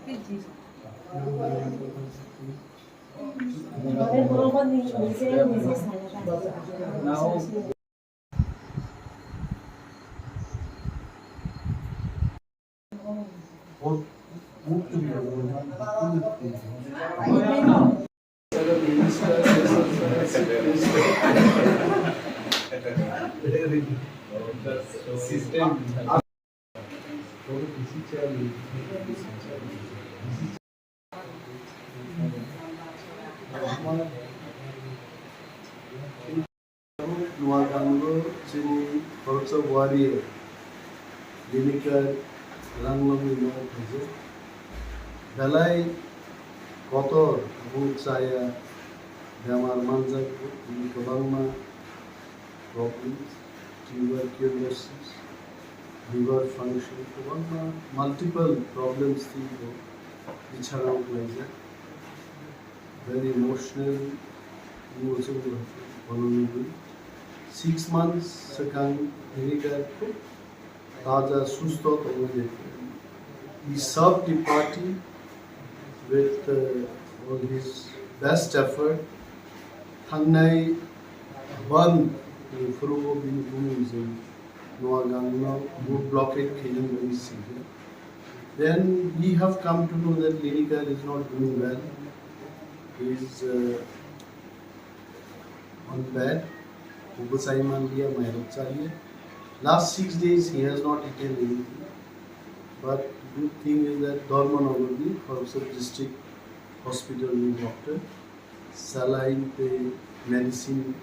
Now, sini also warrior, Rinika, Ranglong ini kerja. Dalai kotor, abuk saya, damar manjak, ini kebangma problems, tuberculosis, liver function, kebangma multiple problems thing bichara like very emotional, also vulnerable. 6 months sekarang Rinika taja susto terwujud. He served the party with all his best effort. Thangnai one Furugo bin Bumizim Noa Gangna would blockade killing very severe. Then we have come to know that Rinika is not doing well. He is on bed. Last 6 days he has not eaten anything. But good thing is that Dormanogodi, Horosur district hospital with doctor, saline pe medicine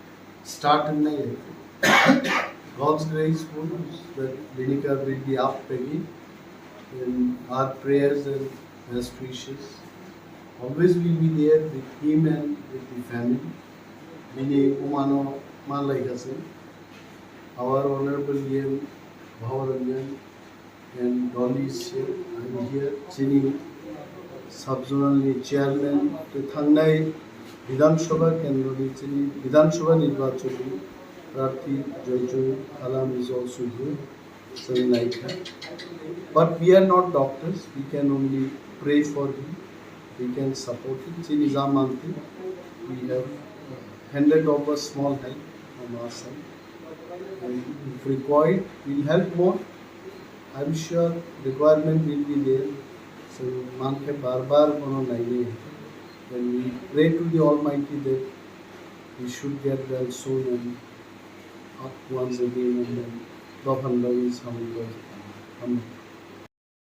start in nahi hai. God's grace was that Rinika will be up again, and our prayers are as precious. Always will be there with him and with the family. Many Umano Naikha, our honorable EM Bhavaranjan and Dolly is here. I am here. Chini Sub-Zonal Chairman Thangnai Vidhan Sabha Kendra Chini Vidhan Sabha Nirvachani Prarthi Joyjoy Alam is also here. So Naikha. But we are not doctors. We can only pray for him. We can support him. Chini Zamanti. We have handed over small help from our side. And if required, we will help more. I am sure requirement will be there. So, manke bar kono nahi hai. And we pray to the Almighty that we should get well soon and up once again, and then Dophan is how it was.